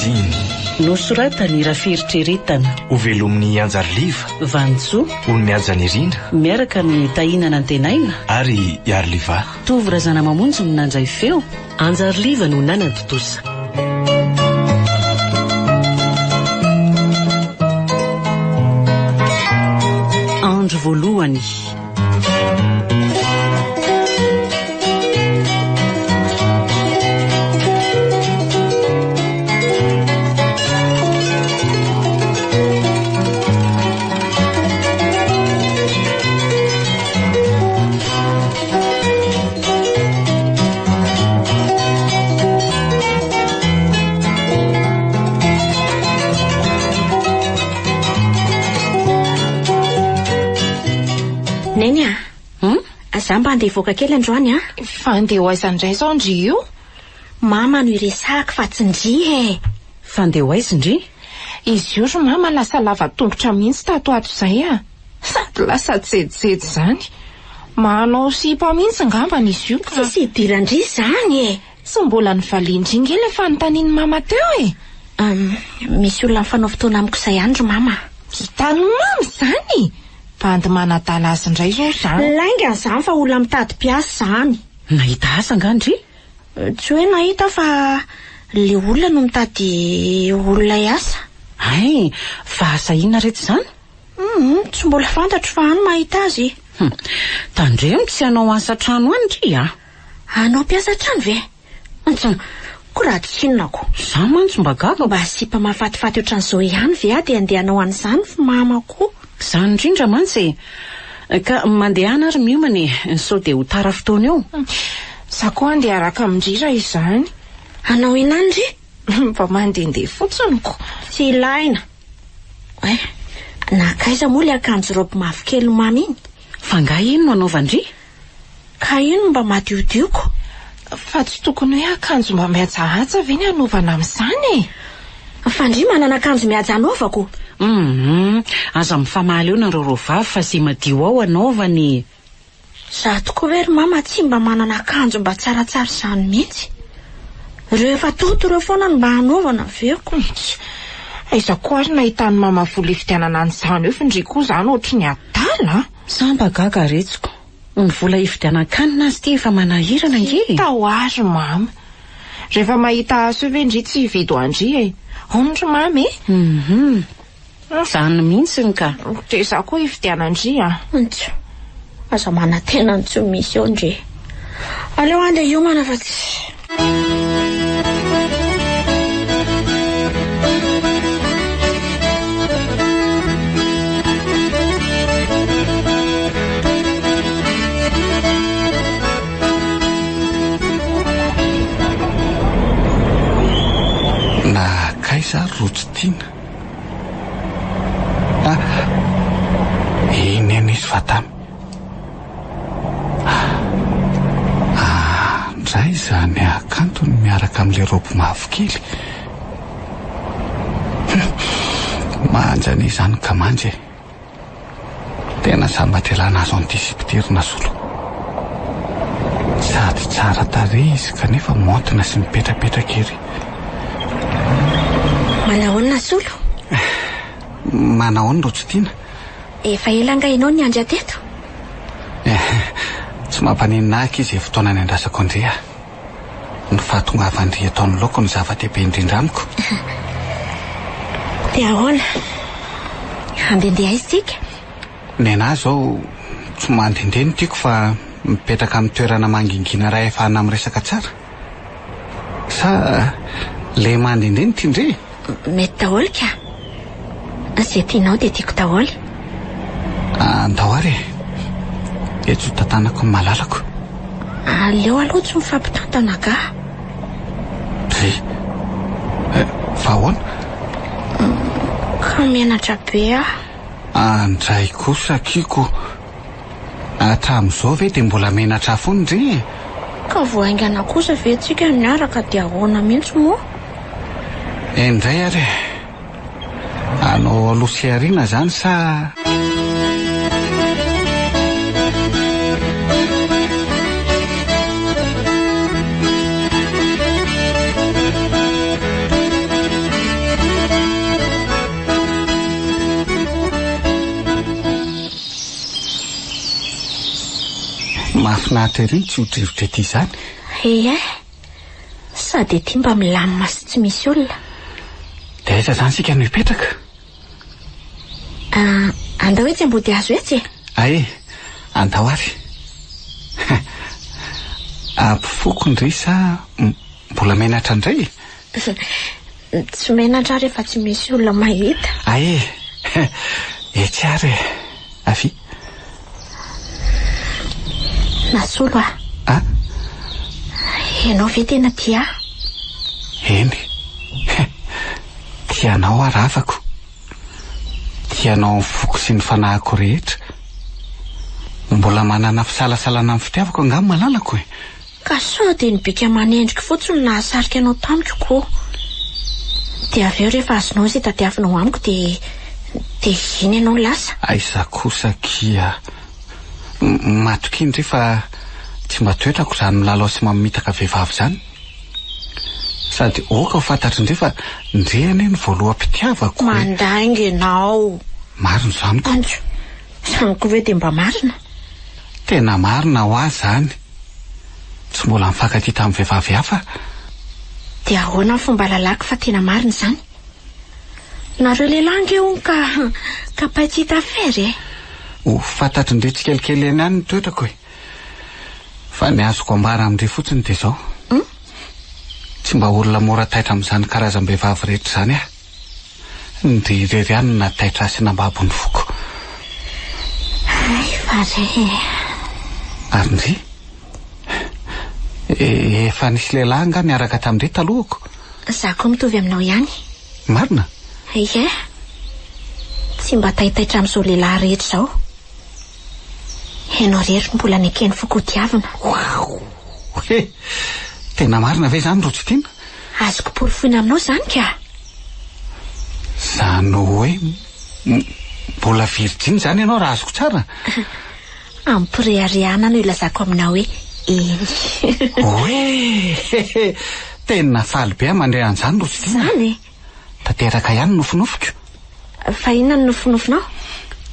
Fanjiny nosoratany Raferitreretana ho velomin'ny Anjariliva Vanjo olony Ajanirina miaraka amin'ny tahinana antenaina ary Iariliva tovy razana mamonjy no nanjay feo Anjariliva no nanantotosa. Andro voalohany. Neny Aza mba andeha voaka kely androany Fa andeha ho aiza indray zao Ndry io? Mama no iresahako fa tsy Ndry Fa andeha ho aiza Ndry? Izy io ro mama lasa lava tongotra mihitsy tato ato izay Sady lasa jejojejo zany. Manao sipa mihitsy ngambany izy io ka. Tsy idirandry zany Tsy mbola nivaliandry ingely efa notaniany mama teo misy olona mifanao fotoana amiko izay andro mama. Hitany mamy zany. Bandy manadala azy indray zao zany. Lainga zany fa olona mitady piasa zany. Nahita asa nga Ndry? Tsy hoe nahita fa le olona no mitady olona hiasa. Ay, fa asa inona rehetra zany? Tsy mbola fantatro fa ano mahita azy. Tandremo tsy hanao asa trano any Ndry Anao piasa trano ve? Ko raha tsy inonako. Za mantsy mba gaga. Mba sipa mahafatifaty ohatran'izao ihany ve dia andeha hanao an'izany fa mamako. Zany indrindra mantsy ka mandehana ary miomany sao dia ho tara fotoana eo. Za koa andeha araka amindrira izany. Anao inona Ndry? Mba mandehandeha fotsiny ko. Tsy ilaina. Nakaiza moa le akanjo robe mavokely mamy iny? Fa nga ino no anaova Ndry? Ka ino mba madiodioko? Fa tsy tokony hoe akanjo mba mihajahaja ve ny anaovana amin'izany Fa Ndry manana akanjo mihaja anaovako. Aza mifamaly eo nareo rovavy fa sy madio ao anaovany. Za tokoa hoe ry mama tsy mba manana akanjo mba tsaratsara izany mihitsy. Ireo efa toto ireo foana no mba hanaovana veko. Aiza koa ary nahitany mama vola hividianana an'izany eo fa Ndry koa zany ohatry ny adala. Sa mba gaga retsiko. Ny vola hividianan-kanina azy ty efa manahirana nge. Tao ary mama. Rehefa mahita azy hoe Ndry tsy hividy ho Andry Ondry mamy Zany mihitsy ny ka. Dia za koa hividiana Ndry Aza manantena ny tsy misy eo Ndry. Aleo andeha hiomana fa tsy. Na kaiza rotsy tiana iny izy fatamy ndray zany akantony miaraka amin'le robo mavokely manjany izany ka manjy tena sambatelana azo an'ity sipiterina solo sady tsara tarehy izy kanefa montina sy mipetrapetraka ery. Manahoana solo? Manahoana rotsy tiana? Efa ela ngainao ny andra teto? Tsy mampaninahaka izy fotoana ny andrasako Ndry ny fahatonga Ndry ataon'ny loko ny zava-dehibe indrindra amiko. Dia ahoana? Andendeha aiza tsika? Nenahy zao tsy mandendeha ny tiako fa mipetraka amin'ny toerana mangingina raha efa ana amin'ny resaka tsara. Sa le mandendeha ny Ndry? Mety daholo ka. Izay tianao dia tiako daholo. Andao ary eto tantanako ny malalako. Aleo aloha tsy mifampitantana ka. Fa ahoana? Ka mianatra be Andray kosa kiko hatramin'izao ve dia mbola menatra foana Ndry? Ka voaingana kosa ve tsika miaraka dia ahoana mihitsy moa? Indray ary anao aloha sy ariana zany sa? Mahafinaritra ery tsy hodrivotra ety izany. Sady ety mba milamina sy tsy misy olona. Dia aiza zany sika no hipetraka? Andao etsy ambody hazo etsy. Andao ary. Ampifoko indray sa mbola menatra indray? Tsy menatra rehefa tsy misy olona mahita. Etsy ary. Avy. Nasolo Ianao ve tena tia? Eny. Tianao aravako. Tianao ny foko sy ny fanahiko rehetra. Mbola manana fisalasalana amin'ny fitiavako angamba malalako e. Ka sao dia ny bika aman'endrika fotsiny nahasarika anao tamiko koa. Dia avy eo rehefa azonao izay tadiavinao amiko dia iny ianao lasa. Aiza kosa kia. Matoky indray fa tsy mba toetrako izany milalao sy mamitaka vehivavy izany. Sady oka ho fantatry indray fa ndreny ny voaloham-pitiavako. Mandainga ianao. Marina izany ko. Sanoko ve dia mba marina? Tena marina ho azy izany. Tsy mbola mifankatia tamin'ny vehivavy hafa. Dia ahoana ny fomba lalako fa tena marina izany? Nareo lehilahy eo ka paitsita fery e? Ho fantatry indray tsy kelikely eny ihany ny toetrako e. Fa ny azoko ambara amin'indray fotsiny dia izao. Tsy mba olona mora taitra amin'izany karazam-behivavy rehetra izany aho. Ndry irery ihany na taitra sy nambabo ny foko. Ary ndry? Efa nisy lehilahy nga niaraka tamin'indray talohako. Za koa mitovy aminao ihany. Marina? Tsy mba taitaitra amin'izao lehilahy rehetra izao. Ianao rehetra mbola nekeny foko tiavana. Tena marina ve izany ro tsy tiana? Azoko porofoina aminao izany ka. Zany hoe mbola virgin izany ianao raha azoko tsara. Ampirehareana no ilazako aminao hoe eny. Tena faly be mandray an'izany ro tsy tiana. Zany? Tanteraka ihany nofinofiko. Fa inona no nofinofinao?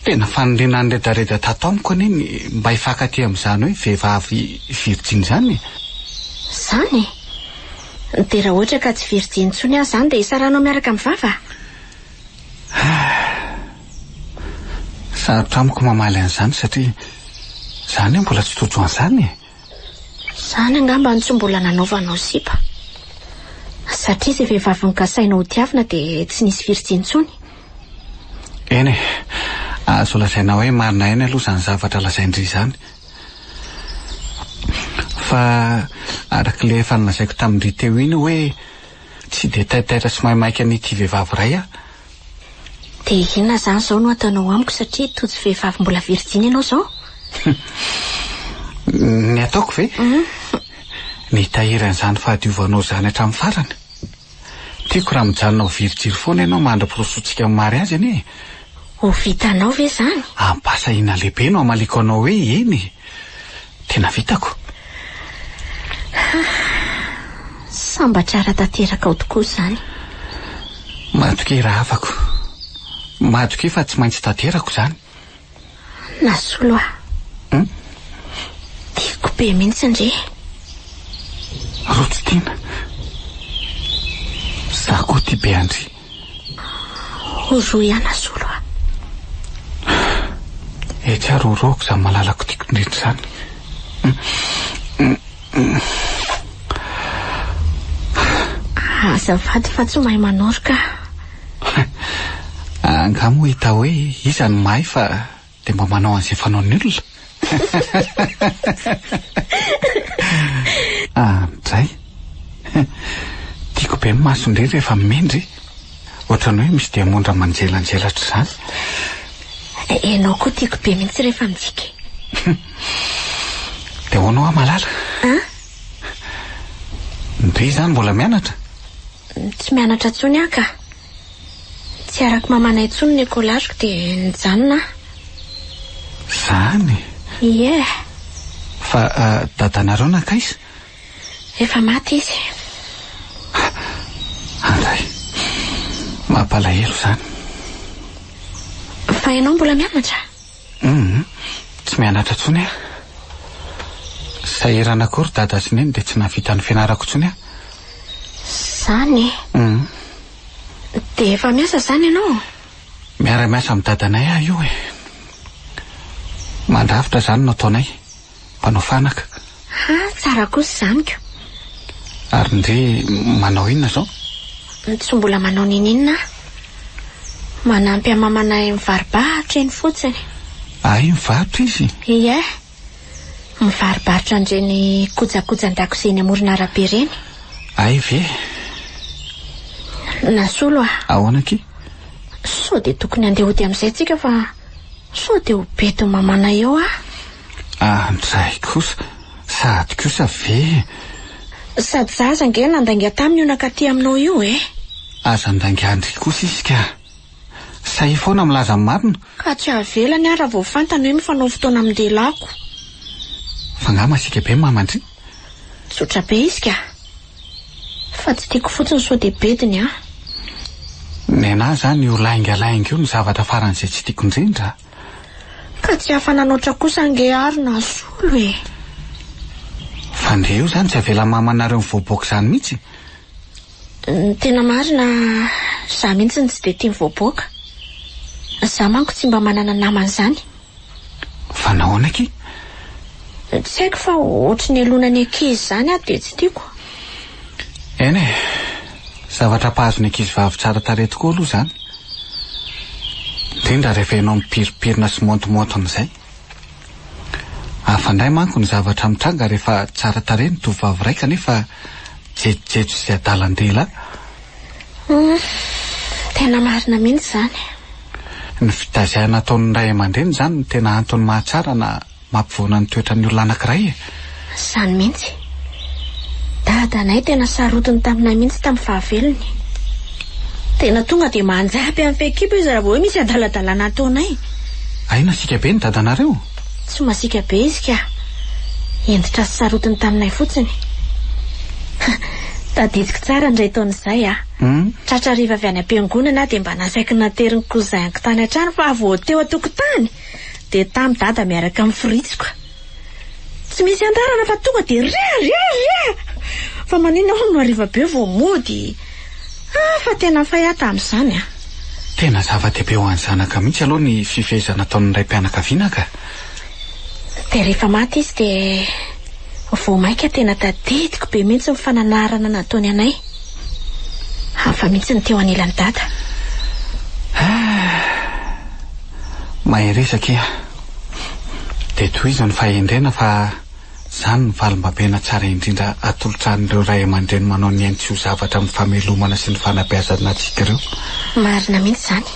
Tena faniriana ny redareda tato amiko aneny mba hifankatia amin'izany hoe vehivavy virgin izany. Zany? Dia raha ohatra ka tsy virgin intsony aho izany dia isaranao miaraka amin'ny vava? Sarotra amiko mamaly an'izany satria izany mbola tsy tojo an'izany. Izany angamba no tsy mbola nanaovanao sipa. Satria izay vehivavy nogasainao ho tiavina dia tsy nisy virgin intsony. Eny azo lazaina hoe marina eny aloha izany zavatra lazaindry izany. Fa arak'ilay efa nolazaiko tamin'indry teo iny hoe tsy dia taitaitra sy maimaika an'ity vehivavy iray aho. Dia inona izany izao no ataonao amiko satria tojo vehivavy mbola virgin ianao izao? Ny ataoko ve? Ny tahiran'izany fahadiovanao izany hatramin'ny farany. Tiako raha mijanonao virijiry foana ianao mandra-pirosontsika amin'ny mariazy anie. Ho vitanao ve izany? Ampasahina lehibe no amaliko anao hoe eny. Tena vitako. Sambatrara tanteraka ao tokoa izany. Matoke raha afako. Matoke fa tsy maintsy tanterako izany. Nasolo aho. Tiako be mihitsy indre. Rotsy tiana. Za koa tia be andry. Oro ihany nasolo aho. Etsy ary oroko izany malalako tiako indrindra izany. Azafady fa tsy mahay manoroka. Angamo hita hoe iza ny mahay fa dia mba manao an'izay fanaon'ny olona. Ndray tiako be ny maso indray rehefa mimendry. Ohatrany hoe misy dia mondra manjelanjelatra izany. Ianao koa tiako be mihitsy rehefa mijika. Dia hoanao aho malala? Ndray izany mbola mianatra? Tsy mianatra intsony aho ka. Tsy araka mamanay intsony ny écolariko dia nijanona. Zany? Ie. Fa dadanareo nankaiza? Efa maty izy. Andray, mampalahelo izany. Fa ianao mbola mianatra? Tsy mianatra intsony aho. Sahirana akory dada sy neny dia tsy navita ny fianarako intsony aho. Zany dia efa miasa zany ianao? Miara-miasa amin'ny dadanay aho io e. Mandrafitra zany no ataonay, mpanao fanaka. Tsara kosa zany ko. Ary ndre manao inona zao? Tsy mbola manao ninina. Manampy amamanay mivaribahatra eny fotsiny. Ay, mivarotra izy? Ie, mivaribahatra andreny kojakojan-dakozia eny amoron'arabe reny. Ay ve? Nasolo ah. Ahoana ky? So dia tokony andeha hody amin'izay tsika fa so dia ho beto mamanay eo ah. Andray kosa, sady kosa ve? Sady zaza nge nandainga taminy io nakaty aminao io e. Aza andainga-andry kosa izy ka. Say foana milaza ny marina. Ka tsy avelany ah raha vao fantany hoe mifanao fotoana amin'ny lelako. Fa ngama sika be mamandry. Tsotra be izy ka. Fa tsy tiako fotsiny so dia bediny ah. Nena zany io laingalainga io ny zavatra faran'izay tsy tiako indrindra. Ka tsy hafananoatra kosa nge ary na solo e. Fa ndre io zany tsy avela mamanareo mivoaboaka izany mihitsy. Tena marina za mihitsy tsy dia tia mivoaboaka. Za manko tsy mba manana namana zany. Fa nahoana ky? Tsy haiko fa ohatry ny alonany ankizy zany ah dia tsy tiako. Eny e, zavatra mpahazo ny ankizy vavy tsara tarehy tokoa aloha zany. Indrindra rehefa ianao mipiripirina sy montomonto amin'izay. Afandray manko ny zavatra mitranga rehefa tsara tarehy ny tovovavy raika nefa jejojejo izay adalan-dela. Tena marina mihitsy zany. Ny fitaziana ataon'ny ray aman-dreny zany no tena antony mahatsara na mampivoana ny toetran'ny olona anankiray e. Zany mihitsy. Dadanay tena sarotiny taminay mihitsy tamin'ny fahavelony. Tena tonga dia manjapy amin'ny fekipo izy raha vao hoe misy adaladalana ataonay. Aina sika be ny dadanareo? Tsy masika be izy ka. Enditra sy sarotiny taminay fotsiny. Tadidiko tsara indray taon'izay ah. Tratra riva avy any am-piangonana dia mba nasaiky nateriny kozaiko tany an-trano fa vao teo an-tokotany dia tamin'ny dada miaraka amin'ny fritsiko. Tsy misy andarana fa tonga dia ria. Fa manina aho no hariva be vao mody. Fa tena faya tamin'izany ah. Tena zava-dehibe ho an'ny zanaka mihitsy aloha ny fifehezana ataon'ny ray mpianakaviana ka. Dia rehefa maty izy dia vao maika tena tadidiko be mihitsy ny fananarana nataony anay. Hafa mihitsy ny teo anilan'ny dada. Mahay resaka iha. Dia toy izy ny fahendrena fa zany ny valim-babena tsara indrindra atolotrahan'ireo ray aman-dreny manao ny ainy tsy ho zavatra amin'ny famelomana sy ny fanabeazana antsika ireo. Marina mihitsy zany.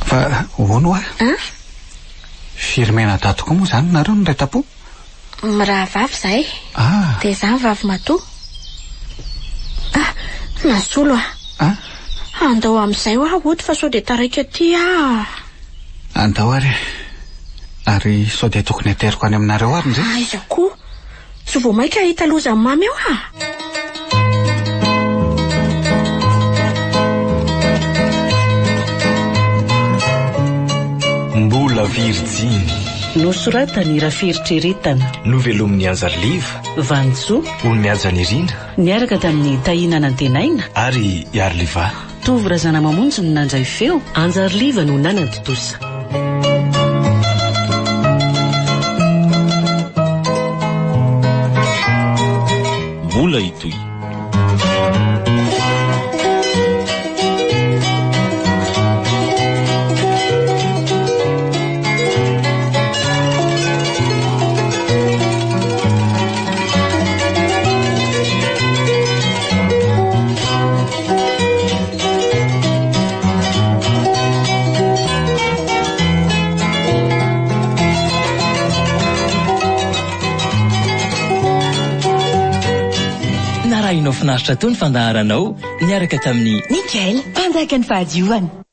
Fa hono ah? Firmena dato koa moa zany nareo ny ray tapo? Raha vavy zahay. Dia zany vavy matoa. Nasolo ah. Andao amin'izay ho aho fa sao dia taraiky aty ah. Andao ary sao dia tokony ateriko any aminareo ary ndray. Iza koa. Tsy vao maika hita loza mamy eo ah. Mbola Virjiny. Nosoratany Rafiritreretana. Novelomin'ny Anjaliva. Vanjo. Oloniazany Irina. Niaraka tamin'ny Tahinana Antenaina. Ary Arliva. Tovy Razana Mamonjy no nandray feo. Anjaliva no nanantotosa. Mbola itoy. Narahinao finaritra tao ny fandaharanao niaraka tamin'ny Mikael, mpanjaka ny fahadiovana.